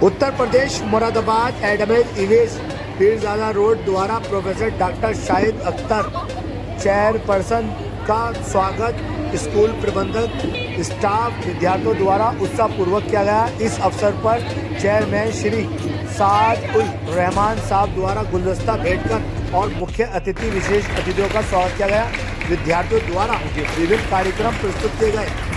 Uttar Pradesh Moradabad एडमेज इवेज Pirzada road द्वारा professor doctor Shahid Akhtar chairperson का स्वागत स्कूल प्रबंधक स्टाफ विद्यार्थियों द्वारा उत्साहपूर्वक किया गया। इस अवसर पर चेयरमैन श्री साद उल रहमान साहब द्वारा गुलदस्ता भेंट कर और मुख्य अतिथि विशेष अतिथियों का स्वागत किया गया। विद्यार्थियों द्वारा विभिन्न कार्यक्रम प्रस्तुत किए गए।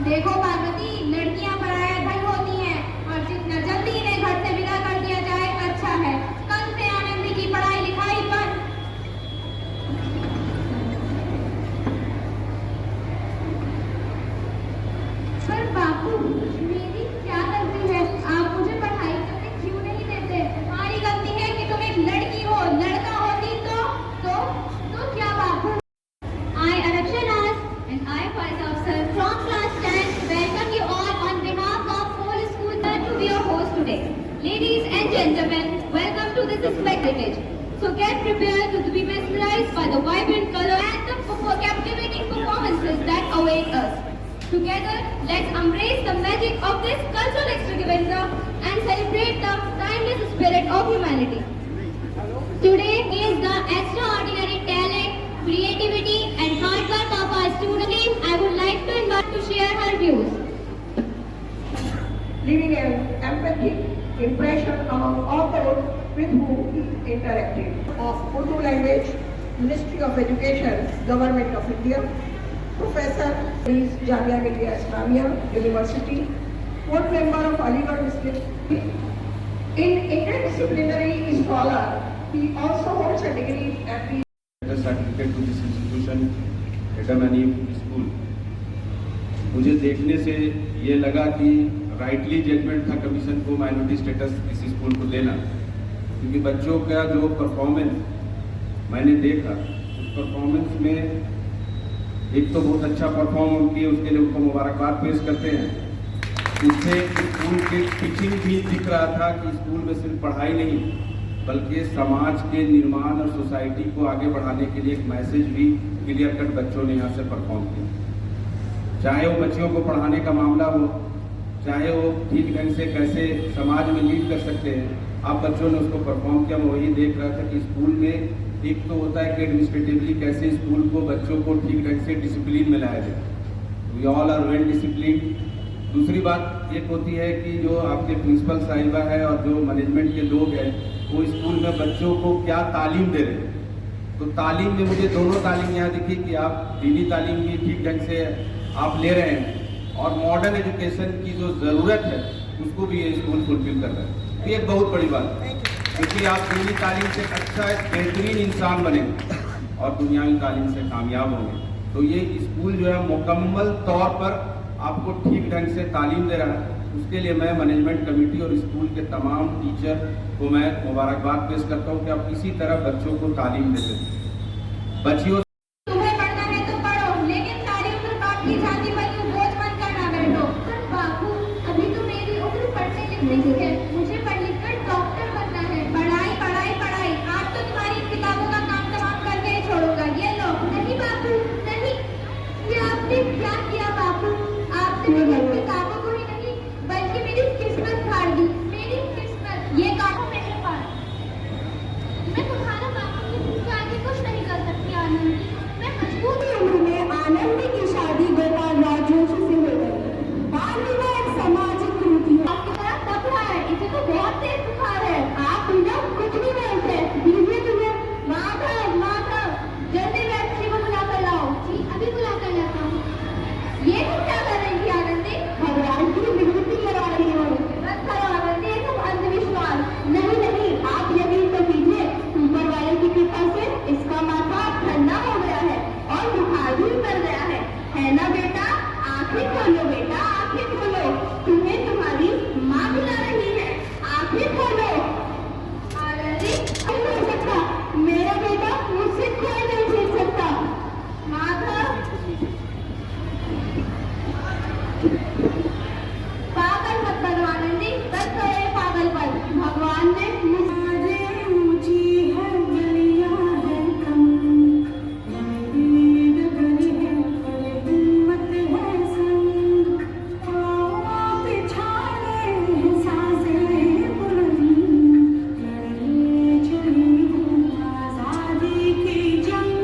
देखो पार्वती, लड़कियां पराया धन होती हैं और जितना जल्दी इन्हें घर से विदा कर दिया जाए अच्छा है। कल से आनंदी की पढ़ाई लिखाई पर बापू मेरी क्या गलती है? आप मुझे पढ़ाई करने क्यों नहीं देते? तुम्हारी गलती है कि तुम एक लड़की हो। लड़का होती तो क्या बापू? I Arakshanas and I Vice Officer from class 10 welcome you all on behalf of whole school to be your host today. Ladies and gentlemen, welcome to this spectacle. So get prepared to be mesmerized by the vibrant color and the captivating performances that await us. Together, let's embrace the magic of this cultural extravaganza and celebrate the timeless spirit of humanity. Today is the extraordinary talent, creativity and hard work of our student. I would like to invite to share her views. Leaving an empathic impression among all those with whom he interacted. Of Urdu language, Ministry of Education, Government of India, Professor is Jamia Millia Islamia University, board member of Aligarh Muslim. In interdisciplinary scholar, he also holds a degree at the certificate to this institution Adam and Eve school. मुझे देखने से ये लगा कि rightly judgement था commission को minority status इस school को देना, क्योंकि बच्चों का जो परफॉर्मेंस मैंने देखा उस परफॉर्मेंस में एक तो बहुत अच्छा परफॉर्म उनकी, उसके लिए उनको मुबारकबाद पेश करते हैं। इससे स्कूल के टीचिंग भी दिख रहा था कि स्कूल में सिर्फ पढ़ाई नहीं बल्कि समाज के निर्माण और सोसाइटी को आगे बढ़ाने के लिए एक मैसेज भी क्लियर कट बच्चों ने यहाँ से परफॉर्म किया। चाहे वो बच्चों को पढ़ाने का मामला हो, चाहे वो ठीक ढंग से कैसे समाज में लीड कर सकते हैं, आप बच्चों ने उसको परफॉर्म किया। मैं वही देख रहा था कि स्कूल में एक तो होता है कि एडमिनिस्ट्रेटिवली कैसे स्कूल को बच्चों को ठीक ढंग से डिसिप्लिन में लाया जाए। We all are well discipline. दूसरी बात एक होती है कि जो आपके प्रिंसिपल साहिबा है और जो मैनेजमेंट के लोग हैं वो स्कूल में बच्चों को क्या तालीम दे रहे हैं। तो तालीम में मुझे दोनों तालीम यहाँ दिखी कि आप दीनी तालीम भी ठीक ढंग से आप ले रहे हैं और मॉडर्न एजुकेशन की जो ज़रूरत है उसको भी ये स्कूल फुलफिल कर रहा है। तो ये बहुत बड़ी बात है, क्योंकि आप दीनी तालीम से अच्छा बेहतरीन इंसान बनेंगे और दुनियावी तालीम से कामयाब होंगे। तो ये स्कूल जो है मुकम्मल तौर पर आपको ठीक ढंग से तालीम दे रहा है। उसके लिए मैं मैनेजमेंट कमेटी और स्कूल के तमाम टीचर को मैं मुबारकबाद पेश करता हूँ कि आप इसी तरह बच्चों को तालीम देते हैं। बच्चियों तुम्हें पढ़ना है तो पढ़ो, लेकिन सारी उम्र बाप की छाती पर यूं बोझ बन कर ना बैठो। पर बापू, अभी तो मेरी उम्र पढ़ने लिखने की है, मुझे पढ़ लिख कर डॉक्टर बनना है। पढ़ाई पढ़ाई पढ़ाई, आज तो तुम्हारी किताबों का काम तमाम करके ही छोड़ूंगा। ये लो। नहीं बापू नहीं, ये आपने क्या किया बापू? आपने मेरी किताबों को ही नहीं बल्कि मेरी किस्मत फाड़ दी। मेरी किस्मत। ये काटो मेरे पास। मैं तुम्हारा बापू की तुमसे आगे कुछ नहीं कर सकती आनंदी। मैं मजबूर उम्र में आनंदी की शादी गोपाल राजवंशी से हो गई। बाल विवाह एक सामाजिक कृति है। आपकी तरह तप रहा है, इसे तो बहुत तेज बुखार है। आप लोग कुछ भी नहीं थे। दीजिए तुझे। माधव माधव, जल्दी व्यक्ति को बुला कर लाओ। जी अभी बुला कर लाता हूँ। ये तुम क्या कर रही थी आनंदी? भगवान की विभूति लगा रही हूँ। बस करो आनंदी, ये सब अंधविश्वास। नहीं नहीं, आप यकीन तो कीजिए, ऊपर वाले की कृपा से इसका माथा ठंडा हो गया है और बुखार भी उतर गया है ना बेटा? आंखें खोलो बेटा, आंखें खोलो, तुम्हें तुम्हारी माँ बुला रही है, आंखें खोलो। आनंदी नहीं हो सकता, मेरा बेटा मुझसे कोई नहीं छीन सकता। माधव, पागल मत बनो आनंदी, बस करो ये पागलपन। भगवान ने मुझे ऊंची है गलियां है कम, डगरी है पर हिम्मत है संग, पाँव पिछाड़े हैं सांसें बुलंद, लड़ी चली हूँ आजादी की जंग,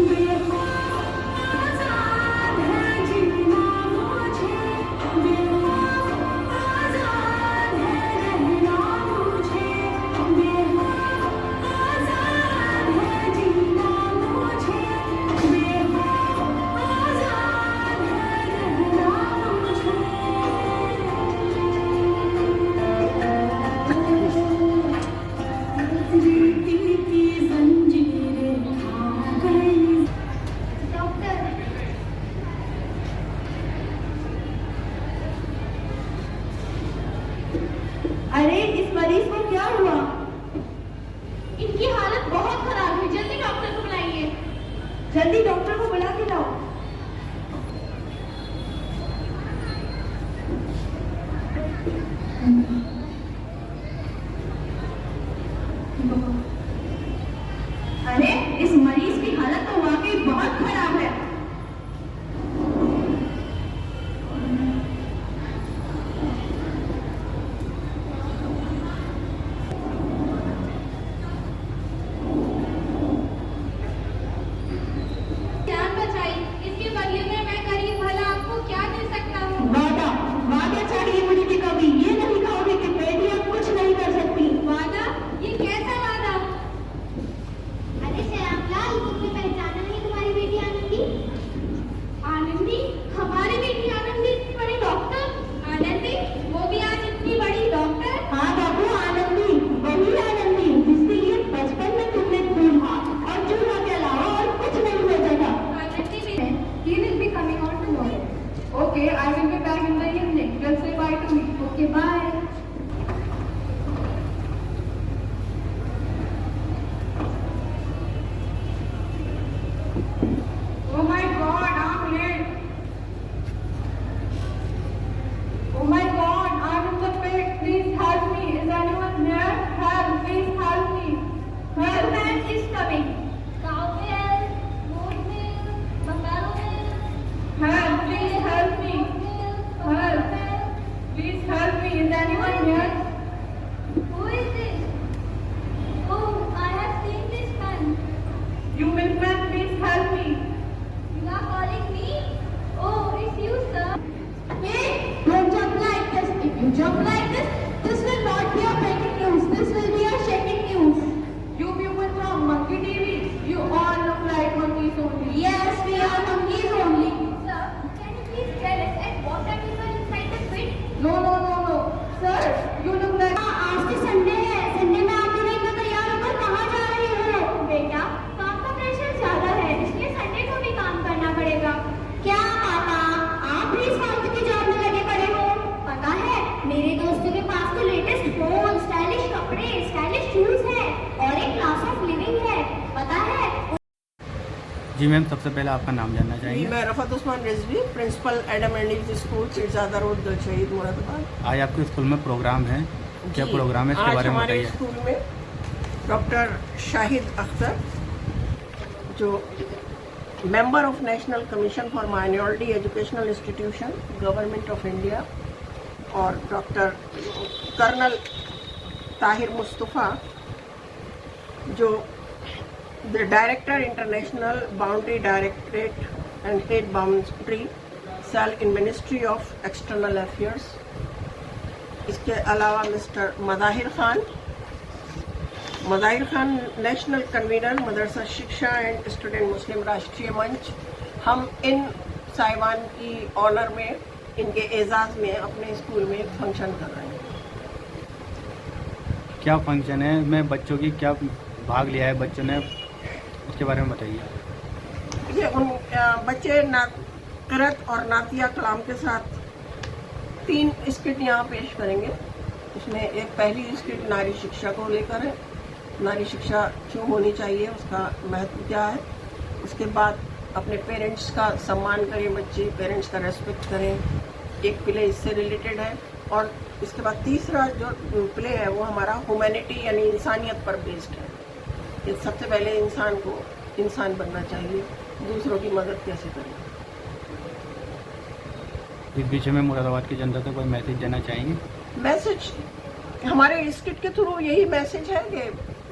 बेखौफ आजाद है जीना मुझे, बेखौफ आजाद है रहना मुझे, बेखौफ आजाद है जीना मुझे, बेखौफ आजाद है रहना मुझे। जीती की जंजीरें खा गई। डॉक्टर, अरे इस मरीज को क्या हुआ? इनकी हालत बहुत खराब है, जल्दी डॉक्टर को बुलाइए। जल्दी डॉक्टर को बुला के लाओ। अरे इस मरीज की हालत तो वाकई बहुत खराब है। जान बचाई, इसके बदले में मैं गरीब भला आपको क्या दे सकता हूँ? वादा, वादा चाहिए मुझे कि कभी ये नहीं कहोगे कि बेटी अब कुछ नहीं कर सकती। वादा? ये कैसा वादा? अरे श्यामलाल, तुमने पहचाना नहीं तुम्हारी बेटी आनंदी? आनंदी? हमारी बेटी आनंदी इतनी बड़ी डॉक्टर? आनंदी? वो भी आज इतनी बड़ी डॉक्टर? हाँ बाबू, आनंदी, वही आनंदी जिसके लिए बचपन में तुमने चूल्हा और चूल्हा के अलावा और कुछ नहीं सोचा था। आनंदी भी He will be coming out tomorrow. Okay, I will be back in the evening. Just say bye to me. Okay bye. Oh my God, I'm late. Oh my God, I'm in the pit. Please help me. Is anyone here? Help, please help me. Help. Man is coming. Cow milk, goat milk, buffalo milk. Help, please help me. Help. Please help me. Is anyone here? Who is this? Oh, I have seen this man. You milkman, please help me. जी ma'am, सबसे पहले आपका नाम जानना जी, चाहेंगे। मैं Rafat Usman Rizvi, principal Adam and Eve school, Peerzada road, Dalshahid, Moradabad. आज आपके स्कूल में प्रोग्राम है, क्या जी, प्रोग्राम है इसके आज बारे में हमारे बताइए। स्कूल में डॉक्टर शाहिद अख्तर, जो member of national commission for minority educational institution, government of India, और डॉक्टर कर्नल ताहिर मुस्तफ़ा, जो the director international boundary directorate and head boundary cell in ministry of external affairs. इसके अलावा mister Madahir Khan national convener मदरसा शिक्षा and student मुस्लिम राष्ट्रीय मंच। हम इन साहिबान की ऑनर में, इनके एजाज़ में अपने स्कूल में एक फंक्शन कर रहे हैं। क्या फंक्शन है में बच्चों की क्या भाग लिया है बच्चों ने, उसके बारे में बताइए। ये उन बच्चे करत और नातिया कलाम के साथ 3 स्किट यहाँ पेश करेंगे। उसमें एक पहली स्किट नारी शिक्षा को लेकर है, नारी शिक्षा क्यों होनी चाहिए, उसका महत्व क्या है। उसके बाद अपने पेरेंट्स का सम्मान करें, बच्चे पेरेंट्स का रेस्पेक्ट करें, एक प्ले इससे रिलेटेड है। और इसके बाद तीसरा जो प्ले है वो हमारा ह्यूमैनिटी यानी इंसानियत पर बेस्ड है। ये सबसे पहले इंसान को इंसान बनना चाहिए, दूसरों की मदद कैसे करें। इस विषय में मुरादाबाद की जनता को कोई मैसेज देना चाहेंगे। मैसेज हमारे स्किट के थ्रू यही मैसेज है कि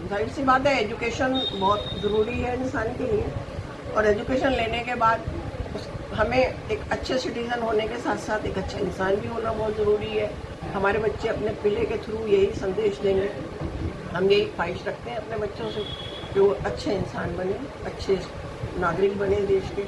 जाहिर सी बात है, एजुकेशन बहुत ज़रूरी है इंसान के लिए, और एजुकेशन लेने के बाद हमें एक अच्छे सिटीज़न होने के साथ साथ एक अच्छा इंसान भी होना बहुत ज़रूरी है। हमारे बच्चे अपने प्ले के थ्रू यही संदेश देंगे। हम यही ख्वाहिश रखते हैं अपने बच्चों से कि वो अच्छे इंसान बने, अच्छे नागरिक बने देश के।